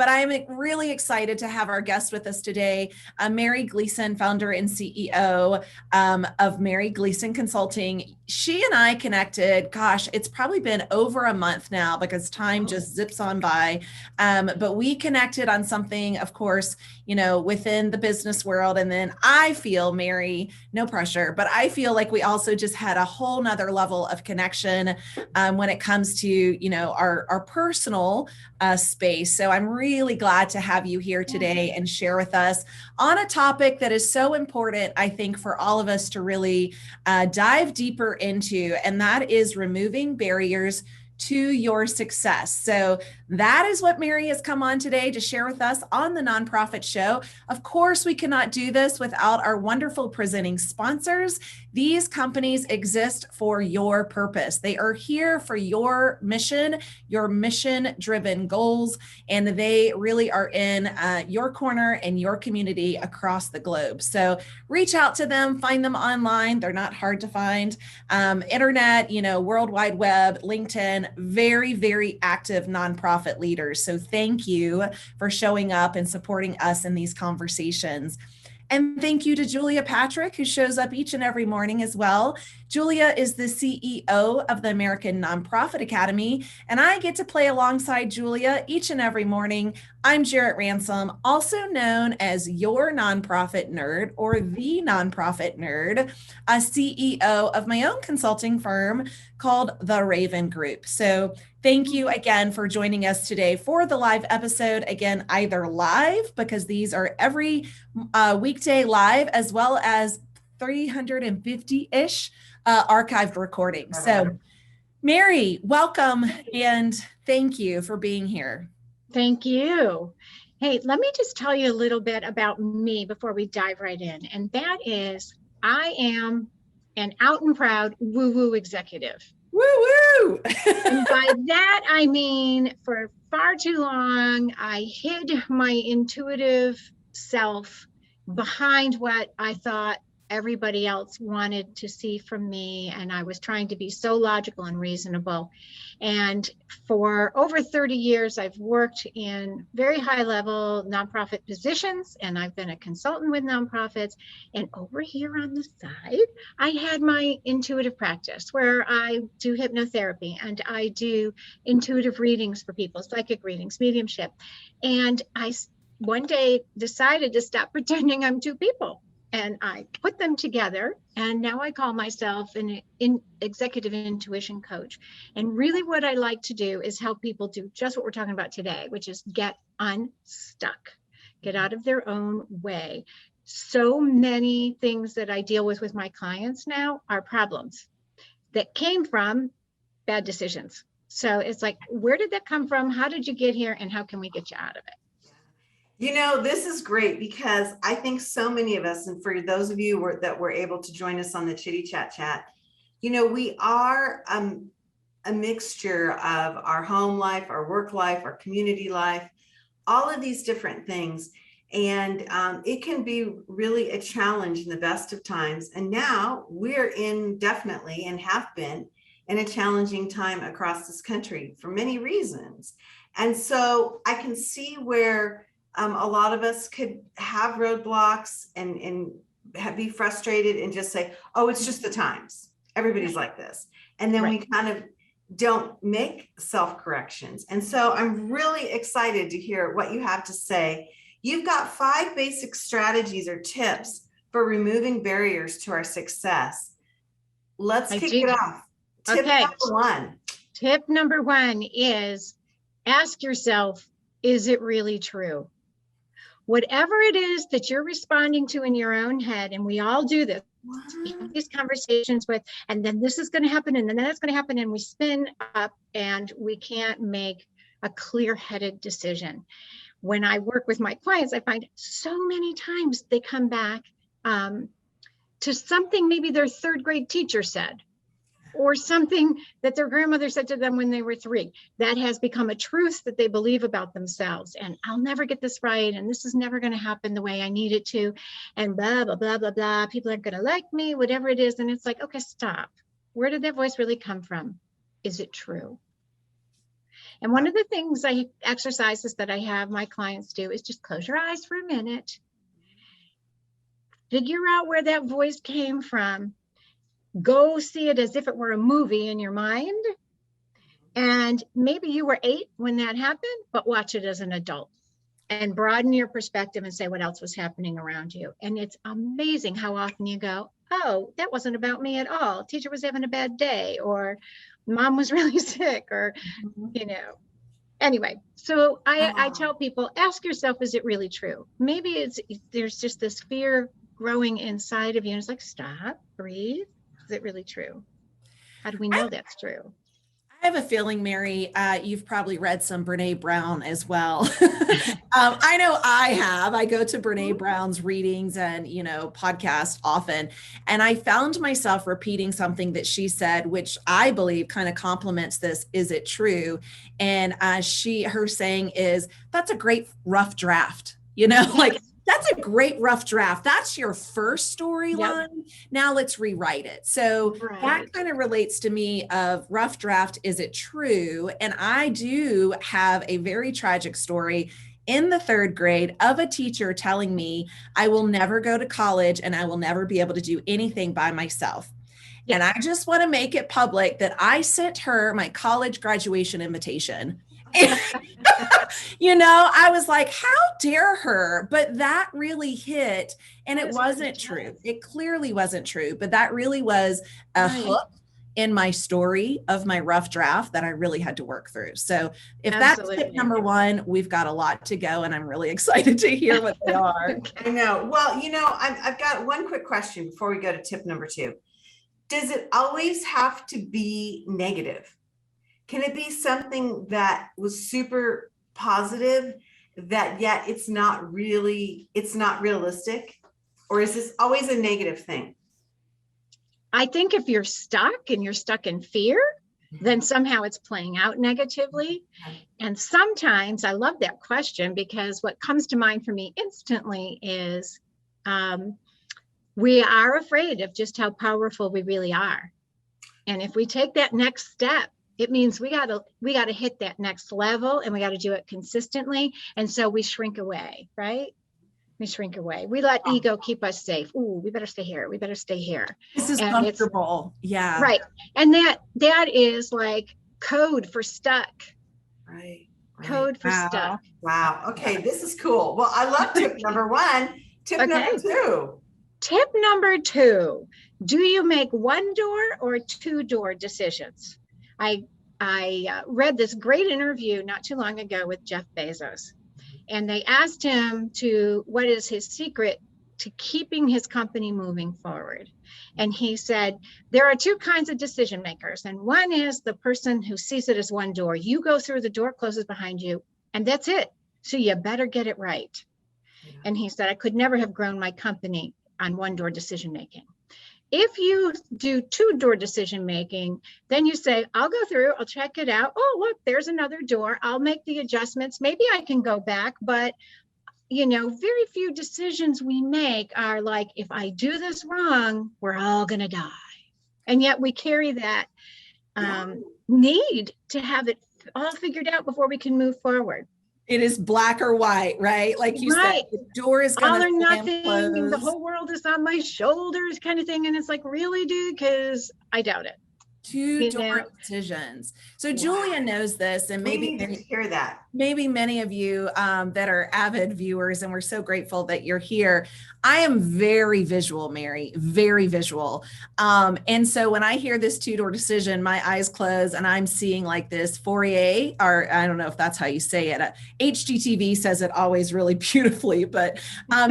but I'm really excited to have our guest with us today, Mary Gleason, founder and CEO of Mary Gleason Consulting. She and I connected, gosh, it's probably been over a month now because time just zips on by. But we connected on something, of course, within the business world. And then I feel, Mary, no pressure, but I feel like we also just had a whole nother level of connection when it comes to, our personal space. So I'm really glad to have you here today and share with us on a topic that is so important, I think, for all of us to really dive deeper into, and that is removing barriers to your success. So that is what Mary has come on today to share with us on the Nonprofit Show. Of course, we cannot do this without our wonderful presenting sponsors. These companies exist for your purpose. They are here for your mission-driven goals, and they really are in your corner and your community across the globe. So reach out to them, find them online. They're not hard to find. Internet, World Wide Web, LinkedIn, very, very active nonprofit leaders. So thank you for showing up and supporting us in these conversations. And thank you to Julia Patrick, who shows up each and every morning as well. Julia is the CEO of the American Nonprofit Academy, and I get to play alongside Julia each and every morning. I'm Jarrett Ransom, also known as your nonprofit nerd or the nonprofit nerd, a CEO of my own consulting firm called The Raven Group. So thank you again for joining us today for the live episode. Again, either live, because these are every weekday live, as well as 350-ish archived recordings. So Mary, welcome and thank you for being here. Thank you. Hey, let me just tell you a little bit about me before we dive right in. And that is, I am an out and proud woo-woo executive. Woo-woo! And by that, I mean, for far too long, I hid my intuitive self behind what I thought everybody else wanted to see from me. And I was trying to be so logical and reasonable. And for over 30 years, I've worked in very high level nonprofit positions, and I've been a consultant with nonprofits. And over here on the side, I had my intuitive practice where I do hypnotherapy and I do intuitive readings for people, psychic readings, mediumship. And I one day decided to stop pretending I'm two people. And I put them together, and now I call myself an executive intuition coach. And really what I like to do is help people do just what we're talking about today, which is get unstuck, get out of their own way. So many things that I deal with my clients now are problems that came from bad decisions. So it's like, where did that come from? How did you get here? And how can we get you out of it? This is great because I think so many of us, and for those of you that were able to join us on the Chitty Chat, we are a mixture of our home life, our work life, our community life, all of these different things. And it can be really a challenge in the best of times. And now we're definitely and have been in a challenging time across this country for many reasons. And so I can see where a lot of us could have roadblocks and be frustrated and just say, oh, it's just the times. Everybody's like this. And then we kind of don't make self-corrections. And so I'm really excited to hear what you have to say. You've got 5 basic strategies or tips for removing barriers to our success. Let's kick it off. Tip number 1. Tip number 1 is ask yourself, is it really true? Whatever it is that you're responding to in your own head, and we all do this, we have these conversations with, and then this is going to happen, and then that's going to happen, and we spin up, and we can't make a clear-headed decision. When I work with my clients, I find so many times they come back to something maybe their 3rd grade teacher said, or something that their grandmother said to them when they were 3. That has become a truth that they believe about themselves. And I'll never get this right. And this is never going to happen the way I need it to. And blah, blah, blah, blah, blah. People aren't going to like me, whatever it is. And it's like, okay, stop. Where did that voice really come from? Is it true? And one of the exercises that I have my clients do is just close your eyes for a minute. Figure out where that voice came from. Go see it as if it were a movie in your mind. And maybe you were 8 when that happened, but watch it as an adult and broaden your perspective and say what else was happening around you. And it's amazing how often you go, oh, that wasn't about me at all. Teacher was having a bad day, or mom was really sick, or, Anyway, so I tell people, ask yourself, is it really true? Maybe there's just this fear growing inside of you. And it's like, stop, breathe. Is it really true? How do we know that's true? I have a feeling, Mary, you've probably read some Brene Brown as well. I know I have. I go to Brene Brown's readings and, podcast often. And I found myself repeating something that she said, which I believe kind of complements this. Is it true? And her saying is, that's a great rough draft, like, that's a great rough draft. That's your first storyline. Yep. Now let's rewrite it. So that kind of relates to me of rough draft. Is it true? And I do have a very tragic story in the 3rd grade of a teacher telling me I will never go to college and I will never be able to do anything by myself. Yep. And I just want to make it public that I sent her my college graduation invitation. I was like, how dare her? But that really hit. And it wasn't true. It clearly wasn't true. But that really was a hook in my story of my rough draft that I really had to work through. So if that's tip number 1, we've got a lot to go. And I'm really excited to hear what they are. I know. Well, I've got one quick question before we go to tip number 2. Does it always have to be negative? Can it be something that was super positive that yet it's not realistic? Or is this always a negative thing? I think if you're stuck and you're stuck in fear, then somehow it's playing out negatively. And sometimes I love that question, because what comes to mind for me instantly is we are afraid of just how powerful we really are. And if we take that next step, it means we got to hit that next level, and we got to do it consistently. And so we shrink away, right? We shrink away. We let ego keep us safe. Ooh, we better stay here. We better stay here. This is comfortable. Yeah. Right. And that is like code for stuck. Right. Code for stuck. Wow. Okay. This is cool. Well, I love tip number 1. Tip number 2. Tip number 2. Do you make 1-door or 2-door decisions? I read this great interview not too long ago with Jeff Bezos, and they asked him what is his secret to keeping his company moving forward. And he said, there are 2 kinds of decision makers. And one is the person who sees it as 1 door. You go through, the door closes behind you, and that's it. So you better get it right. Yeah. And he said, I could never have grown my company on 1-door decision making. If you do 2-door decision making, then you say, I'll go through, I'll check it out. Oh, look, there's another door. I'll make the adjustments. Maybe I can go back. But, very few decisions we make are like, if I do this wrong, we're all going to die. And yet we carry that need to have it all figured out before we can move forward. It is black or white, right? Like you said, the door is going to all or nothing. And the whole world is on my shoulders, kind of thing. And it's like, really, dude? Because I doubt it. 2-door decisions. So Julia knows this, and maybe we need to hear that. Maybe many of you that are avid viewers, and we're so grateful that you're here. I am very visual, Mary, very visual. And so when I hear this 2-door decision, my eyes close and I'm seeing like this foyer, or I don't know if that's how you say it. HGTV says it always really beautifully, but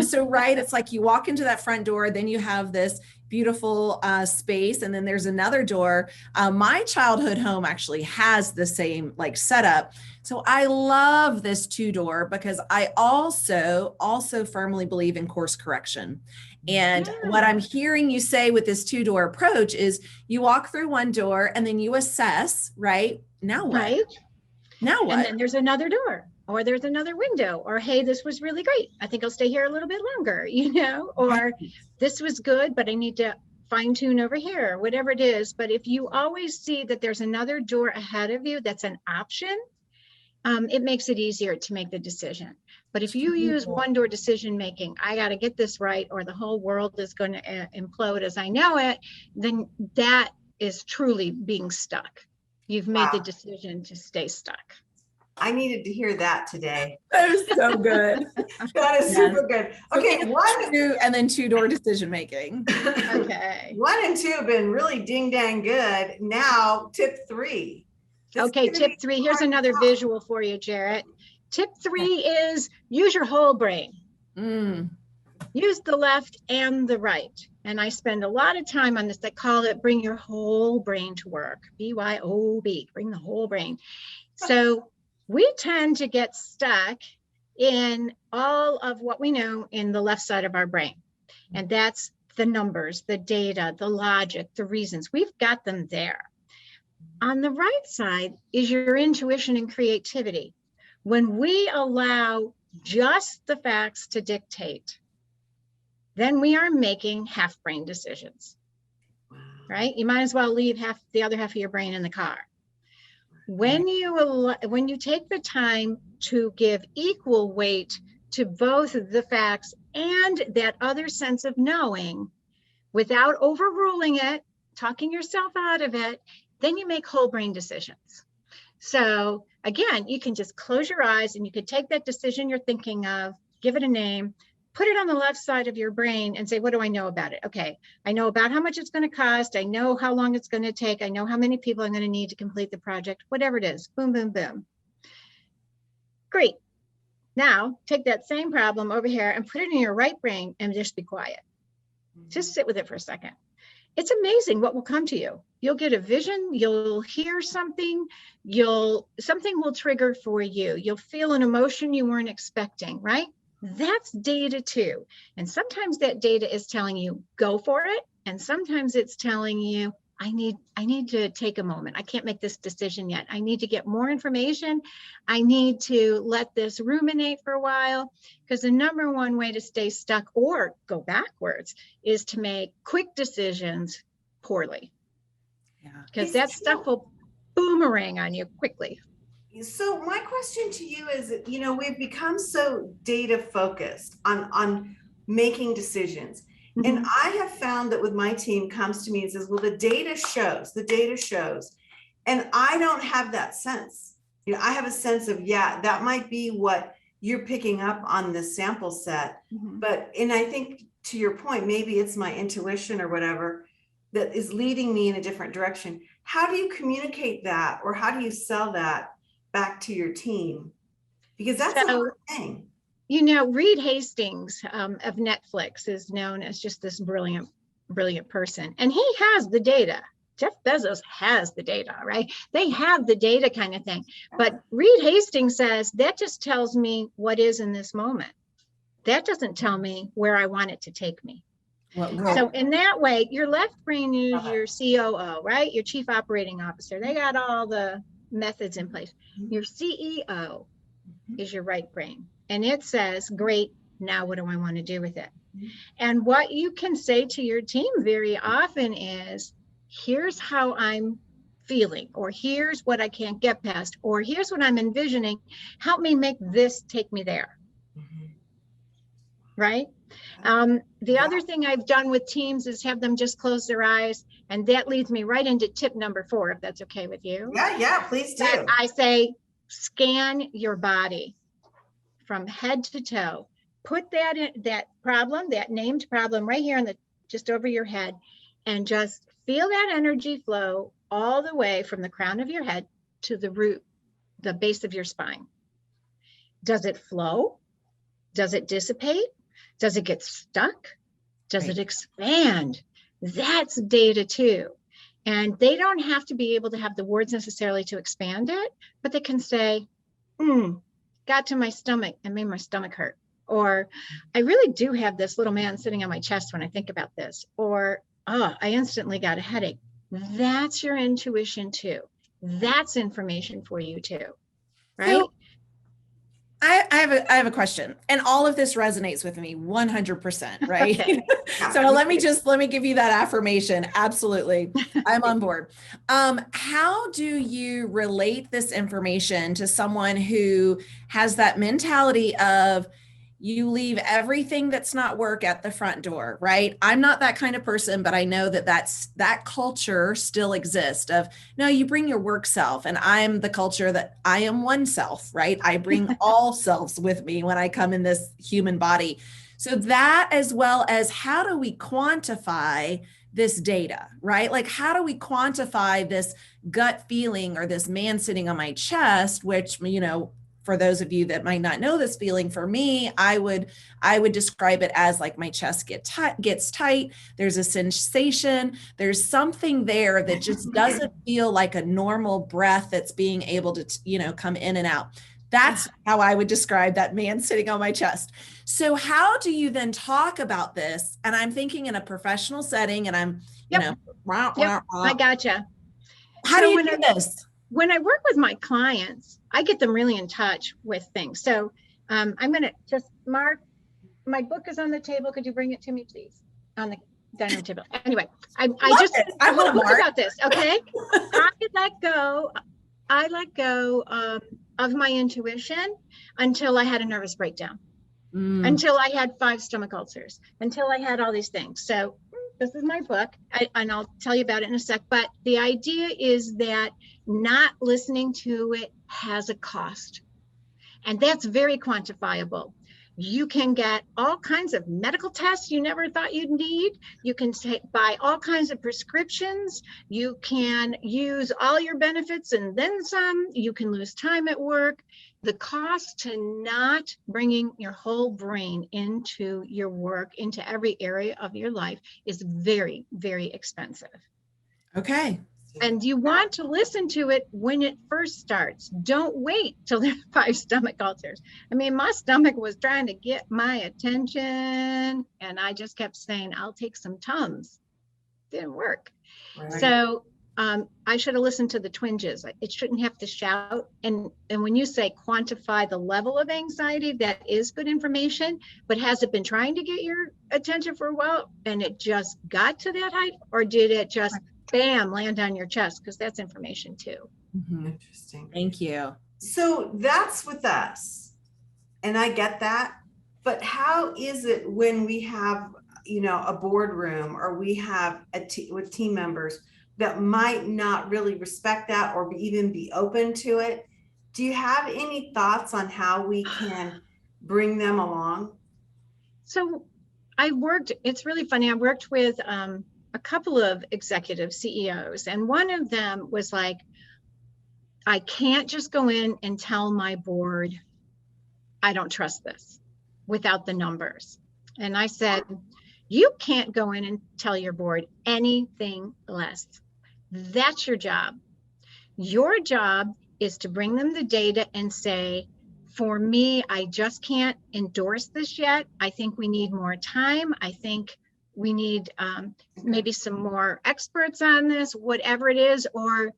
so right, it's like you walk into that front door, then you have this beautiful space, and then there's another door. My childhood home actually has the same like setup. So I love this 2-door because I also firmly believe in course correction. And what I'm hearing you say with this 2-door approach is you walk through 1 door and then you assess, right? Now what? Right. Now what? And then there's another door, or there's another window, or, hey, this was really great. I think I'll stay here a little bit longer, or this was good, but I need to fine tune over here, whatever it is. But if you always see that there's another door ahead of you, that's an option, it makes it easier to make the decision. But if you use one-door decision making, I got to get this right or the whole world is going to implode as I know it, then that is truly being stuck. You've made the decision to stay stuck. I needed to hear that today. That is so good. That is super good. Okay, and then two-door decision making. Okay. 1 and 2 have been really ding dang good. Now tip 3. Okay, tip 3. Here's another visual for you, Jarrett. Tip 3 is use your whole brain. Use the left and the right. And I spend a lot of time on this. I call it bring your whole brain to work. BYOB, bring the whole brain. So we tend to get stuck in all of what we know in the left side of our brain. And that's the numbers, the data, the logic, the reasons. We've got them there. On the right side is your intuition and creativity. When we allow just the facts to dictate, then we are making half-brain decisions, right? You might as well leave the other half of your brain in the car. When you take the time to give equal weight to both the facts and that other sense of knowing without overruling it, talking yourself out of it, then you make whole brain decisions. So again, you can just close your eyes and you could take that decision you're thinking of, give it a name, put it on the left side of your brain and say, what do I know about it? Okay, I know about how much it's going to cost. I know how long it's going to take. I know how many people I'm going to need to complete the project, whatever it is. Boom, boom, boom. Great. Now take that same problem over here and put it in your right brain and just be quiet. Just sit with it for a second. It's amazing what will come to you. You'll get a vision, you'll hear something, something will trigger for you. You'll feel an emotion you weren't expecting, right? That's data too. And sometimes that data is telling you, go for it. And sometimes it's telling you, I need to take a moment. I can't make this decision yet. I need to get more information. I need to let this ruminate for a while, because the number one way to stay stuck or go backwards is to make quick decisions poorly. Yeah. Because that stuff will boomerang on you quickly. So my question to you is, we've become so data focused on making decisions. Mm-hmm. And I have found that with my team comes to me and says, well, the data shows. And I don't have that sense. I have a sense of, that might be what you're picking up on this sample set. Mm-hmm. And I think to your point, maybe it's my intuition or whatever that is leading me in a different direction. How do you communicate that, or how do you sell that back to your team? Because that's a hard thing. Reed Hastings of Netflix is known as just this brilliant person. And he has the data. Jeff Bezos has the data, right? They have the data kind of thing. But Reed Hastings says, that just tells me what is in this moment. That doesn't tell me where I want it to take me. So in that way, your left brain is your COO, right? Your chief operating officer. They got all the methods in place. Your CEO is your right brain. And it says, great, now what do I want to do with it? And what you can say to your team very often is, here's how I'm feeling, or here's what I can't get past, or here's what I'm envisioning. Help me make this take me there. Right? The other thing I've done with teams is have them just close their eyes. And that leads me right into tip number 4, if that's okay with you. Yeah, please do. But I say, scan your body from head to toe. Put that named problem right here just over your head, and just feel that energy flow all the way from the crown of your head to the root, the base of your spine. Does it flow? Does it dissipate? Does it get stuck? Does it expand? That's data too. And they don't have to be able to have the words necessarily to expand it, but they can say, got to my stomach and made my stomach hurt. Or I really do have this little man sitting on my chest when I think about this. Or, I instantly got a headache. That's your intuition too. That's information for you too, right? So, I have a question, and all of this resonates with me 100%, right? Okay. So let me give you that affirmation. Absolutely. I'm on board. How do you relate this information to someone who has that mentality of you leave everything that's not work at the front door, right? I'm not that kind of person, but I know that that culture still exists of no, you bring your work self, and I'm the culture that I am one self, right? I bring all selves with me when I come in this human body. So that, as well as how do we quantify this data, right? Like, how do we quantify this gut feeling or this man sitting on my chest, which, for those of you that might not know this feeling, for me, I would describe it as like my chest gets tight. There's a sensation. There's something there that just doesn't feel like a normal breath that's being able to, come in and out. That's how I would describe that man sitting on my chest. So how do you then talk about this? And I'm thinking in a professional setting, and I'm, I gotcha. How do you do this? When I work with my clients, I get them really in touch with things. So I'm going to just mark, my book is on the table. Could you bring it to me, please? On the dining room table. Anyway, I want to book about this. Okay. I let go of my intuition until I had a nervous breakdown, until I had 5 stomach ulcers, until I had all these things. So this is my book, and I'll tell you about it in a sec. But the idea is that not listening to it has a cost, and that's very quantifiable. You can get all kinds of medical tests you never thought you'd need. You can buy all kinds of prescriptions. You can use all your benefits and then some. You can lose time at work. The cost to not bringing your whole brain into your work, into every area of your life, is very, very expensive. Okay. And you want to listen to it when it first starts. Don't wait till there's 5 stomach ulcers. I mean, my stomach was trying to get my attention, and I just kept saying, I'll take some Tums. Didn't work. Right. So I should have listened to the twinges. It shouldn't have to shout. And when you say quantify the level of anxiety, that is good information. But has it been trying to get your attention for a while and it just got to that height? Or did it just bam, land on your chest? Because that's information too. Mm-hmm. Interesting. Thank you. So that's with us. And I get that. But how is it when we have, a boardroom, or we have with team members that might not really respect that or even be open to it? Do you have any thoughts on how we can bring them along? So it's really funny. I worked with a couple of executive CEOs, and one of them was like, I can't just go in and tell my board, I don't trust this, without the numbers. And I said, you can't go in and tell your board anything less. That's your job. Your job is to bring them the data and say, for me, I just can't endorse this yet. I think we need more time. I think we need maybe some more experts on this, whatever it is, or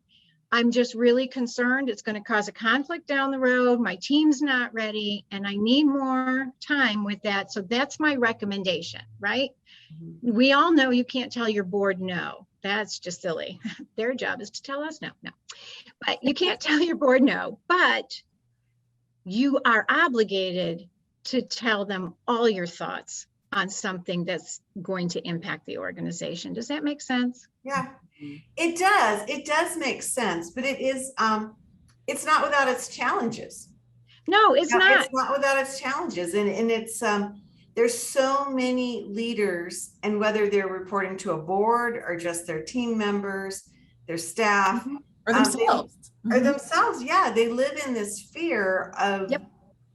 I'm just really concerned it's going to cause a conflict down the road. My team's not ready and I need more time with that. So that's my recommendation, right? Mm-hmm. We all know you can't tell your board no. That's just silly. Their job is to tell us no. But you can't tell your board no, but you are obligated to tell them all your thoughts on something that's going to impact the organization. Does that make sense? Yeah, it does. It does make sense, but it is, it's not without its challenges. No, it's not. It's not without its challenges. And it's, there's so many leaders, and whether they're reporting to a board or just their team members, their staff, mm-hmm. or themselves. Or themselves. Yeah. They live in this fear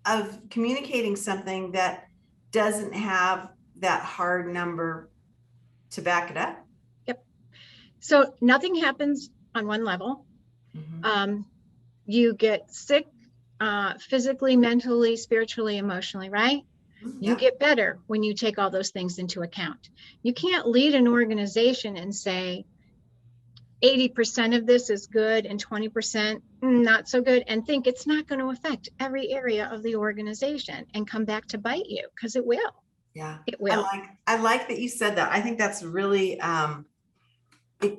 of communicating something that doesn't have that hard number to back it up. Yep. So nothing happens on one level. Mm-hmm. You get sick physically, mentally, spiritually, emotionally, right? Mm-hmm. You get better when you take all those things into account. You can't lead an organization and say, 80% of this is good and 20% not so good, and think it's not going to affect every area of the organization and come back to bite you, because it will. Yeah. It will. I like that you said that. I think that's really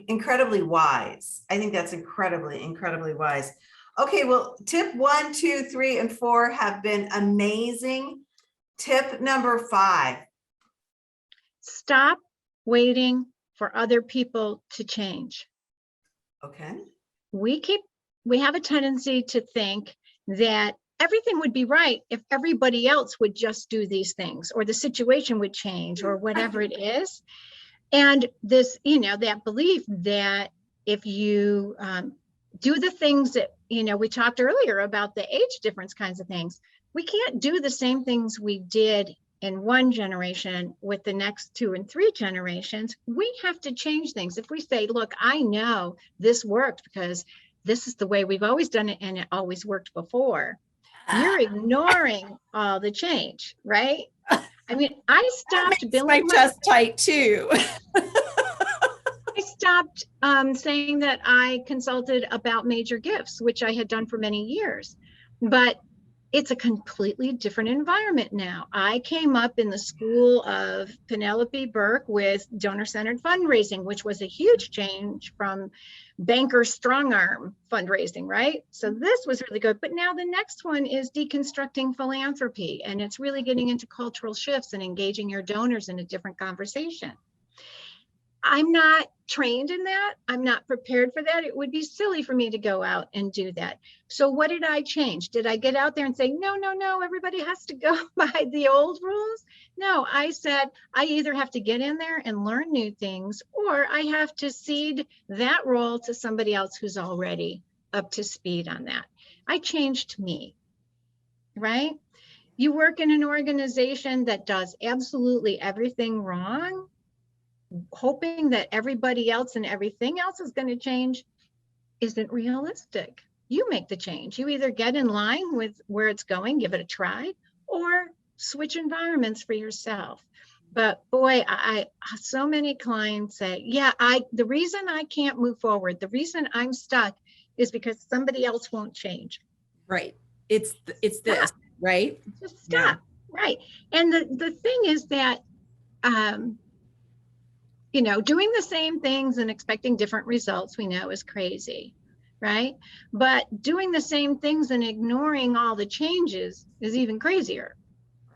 incredibly wise. I think that's incredibly wise. Okay, well, tip 1, 2, 3, and 4 have been amazing. Tip number 5. Stop waiting for other people to change. Okay. We have a tendency to think that everything would be right if everybody else would just do these things, or the situation would change, or whatever it is. And this, that belief that if you do the things that, we talked earlier about the age difference kinds of things, we can't do the same things we did in one generation with the next 2 and 3 generations. We have to change things. If we say, look, I know this worked because this is the way we've always done it and it always worked before, you're ignoring all the change, right? I mean, I stopped billing my chest tight too. I stopped saying that I consulted about major gifts, which I had done for many years, but it's a completely different environment now. I came up in the school of Penelope Burke with donor-centered fundraising, which was a huge change from banker strong arm fundraising, right? So this was really good. But now the next one is deconstructing philanthropy, and it's really getting into cultural shifts and engaging your donors in a different conversation. I'm not trained in that. I'm not prepared for that. It would be silly for me to go out and do that. So what did I change? Did I get out there and say, no, everybody has to go by the old rules? No, I said, I either have to get in there and learn new things, or I have to cede that role to somebody else who's already up to speed on that. I changed me, right? You work in an organization that does absolutely everything wrong, hoping that everybody else and everything else is going to change isn't realistic. You make the change. You either get in line with where it's going, give it a try, or switch environments for yourself. But boy, I so many clients say, yeah, the reason I can't move forward, the reason I'm stuck is because somebody else won't change. Right. It's this, right? Just stop. Yeah. Right. And the thing is that doing the same things and expecting different results, we know is crazy, right? But doing the same things and ignoring all the changes is even crazier.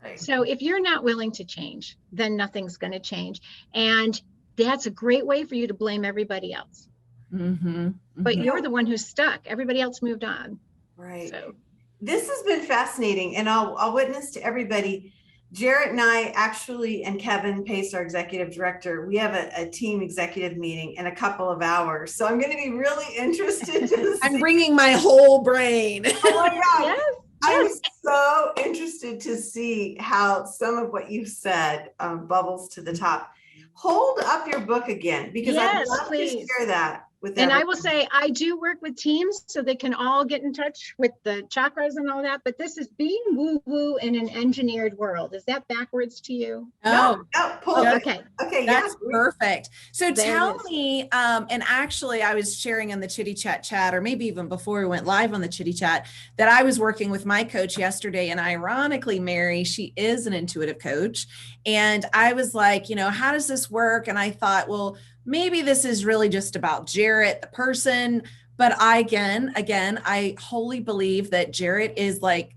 Right. So if you're not willing to change, then nothing's going to change. And that's a great way for you to blame everybody else. Mm-hmm. Mm-hmm. But you're the one who's stuck. Everybody else moved on. Right. So this has been fascinating. And I'll witness to everybody. Jarrett and I actually, and Kevin Pace, our executive director, we have a team executive meeting in a couple of hours. So I'm going to be really interested to I'm bringing my whole brain. Oh my God. Yes. I'm so interested to see how some of what you've said bubbles to the top. Hold up your book again, because I'd love to share that with everyone. And I will say, I do work with teams so they can all get in touch with the chakras and all that, but this is being woo-woo in an engineered world. Is that backwards to you? No, pull it. Okay. Okay, that's perfect. So there tell me, and actually I was sharing on the Chitty Chat, or maybe even before we went live on the Chitty Chat, that I was working with my coach yesterday, and ironically, Mary, she is an intuitive coach. And I was like, how does this work? And I thought, well, maybe this is really just about Jarrett, the person. But I wholly believe that Jarrett is like,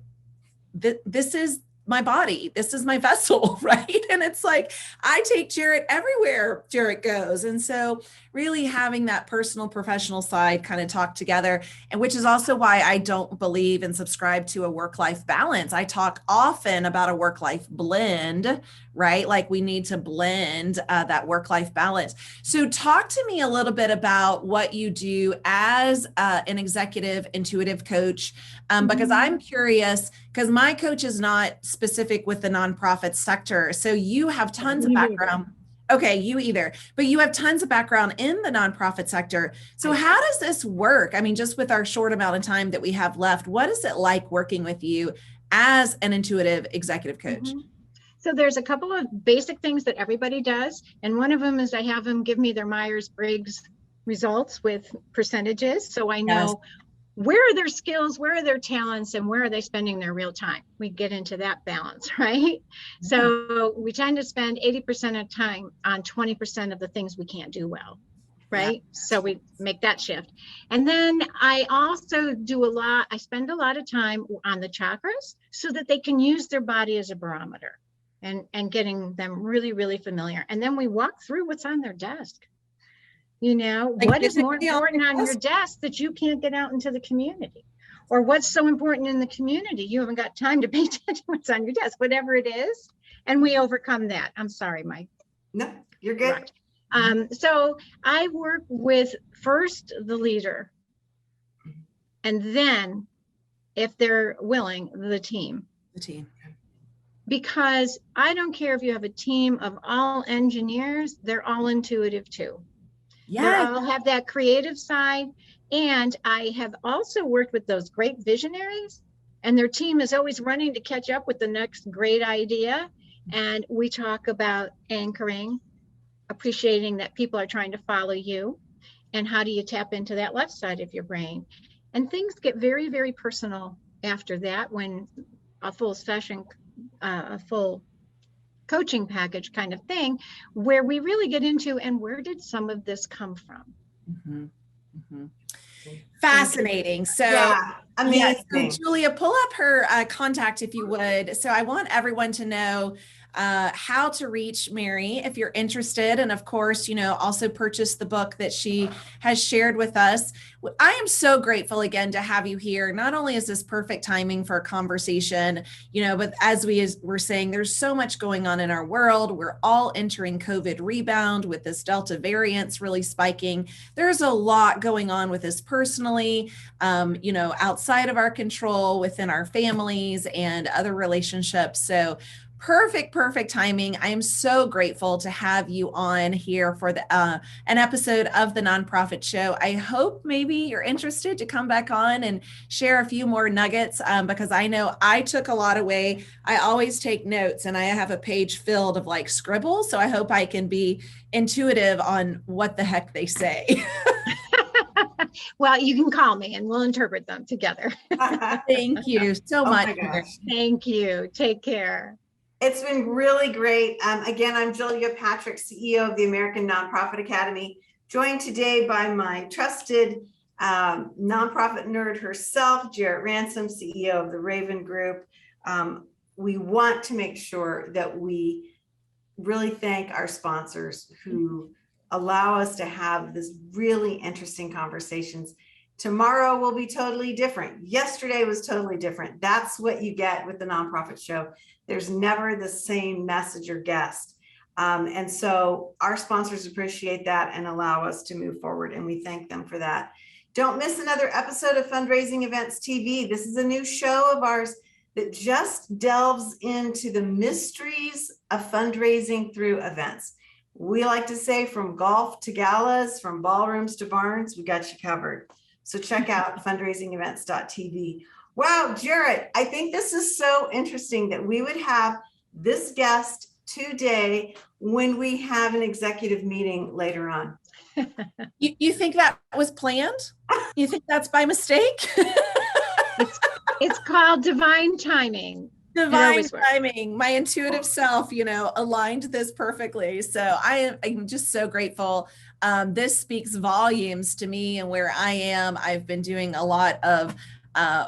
this is my body. This is my vessel, right? And it's like, I take Jarrett everywhere Jarrett goes. And so really having that personal, professional side kind of talk together, and which is also why I don't believe and subscribe to a work-life balance. I talk often about a work-life blend, right? Like we need to blend that work-life balance. So talk to me a little bit about what you do as an executive intuitive coach, because I'm curious, because my coach is not specific with the nonprofit sector. So you have tons of background. Okay, you either, but you have tons of background in the nonprofit sector. So how does this work? I mean, just with our short amount of time that we have left, what is it like working with you as an intuitive executive coach? Mm-hmm. So there's a couple of basic things that everybody does. And one of them is I have them give me their Myers-Briggs results with percentages. So I know where are their skills, where are their talents, and where are they spending their real time? We get into that balance, right? So we tend to spend 80% of time on 20% of the things we can't do well, right? So we make that shift. And then I also I spend a lot of time on the chakras so that they can use their body as a barometer and getting them really, really familiar. And then we walk through what's on their desk. You know, Like what is more important on your desk that you can't get out into the community? Or what's so important in the community you haven't got time to pay attention to what's on your desk, whatever it is. And we overcome that. I'm sorry, Mike. No, you're good. Right. So I work with first the leader, and then, if they're willing, the team. The team. Because I don't care if you have a team of all engineers, they're all intuitive too. Yeah, they all have that creative side. And I have also worked with those great visionaries, and their team is always running to catch up with the next great idea. And we talk about anchoring, appreciating that people are trying to follow you, and how do you tap into that left side of your brain. And things get very, very personal after that, when a full session, a full coaching package kind of thing, where we really get into, and where did some of this come from? Mm-hmm. Mm-hmm. Fascinating. So, amazing. So Julia, pull up her contact if you would. So I want everyone to know how to reach Mary if you're interested. And of course, you know, also purchase the book that she has shared with us. I am so grateful again to have you here. Not only is this perfect timing for a conversation, you know, but as we were saying, there's so much going on in our world. We're all entering COVID rebound with this Delta variants really spiking. There's a lot going on with us personally, you know, outside of our control, within our families and other relationships. So perfect timing. I am so grateful to have you on here for the an episode of the Nonprofit Show. I hope maybe you're interested to come back on and share a few more nuggets, because I know I took a lot away. I always take notes, and I have a page filled of like scribbles. So I hope I can be intuitive on what the heck they say. Well, you can call me and we'll interpret them together. Thank you so much. Thank you. Take care. It's been really great. Again, I'm Julia Patrick, CEO of the American Nonprofit Academy, joined today by my trusted nonprofit nerd herself, Jarrett Ransom, CEO of the Raven Group. We want to make sure that we really thank our sponsors who allow us to have this really interesting conversations. Tomorrow will be totally different. Yesterday was totally different. That's what you get with the Nonprofit Show. There's never the same message or guest. And so our sponsors appreciate that and allow us to move forward, and we thank them for that. Don't miss another episode of Fundraising Events TV. This is a new show of ours that just delves into the mysteries of fundraising through events. We like to say, from golf to galas, from ballrooms to barns, we got you covered. So check out fundraisingevents.tv. Wow, Jarrett, I think this is so interesting that we would have this guest today when we have an executive meeting later on. You think that was planned? You think that's by mistake? It's called divine timing. Divine timing. My intuitive self, you know, aligned this perfectly. So I'm just so grateful. This speaks volumes to me and where I am. I've been doing a lot of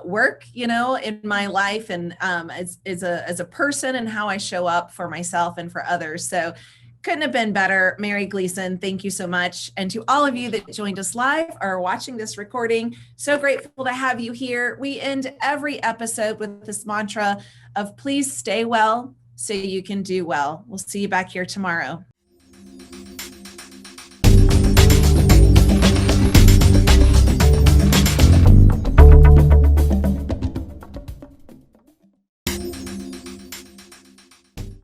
work, you know, in my life, and as a person, and how I show up for myself and for others. So couldn't have been better. Mary Gleason, thank you so much. And to all of you that joined us live or watching this recording, so grateful to have you here. We end every episode with this mantra of please stay well so you can do well. We'll see you back here tomorrow.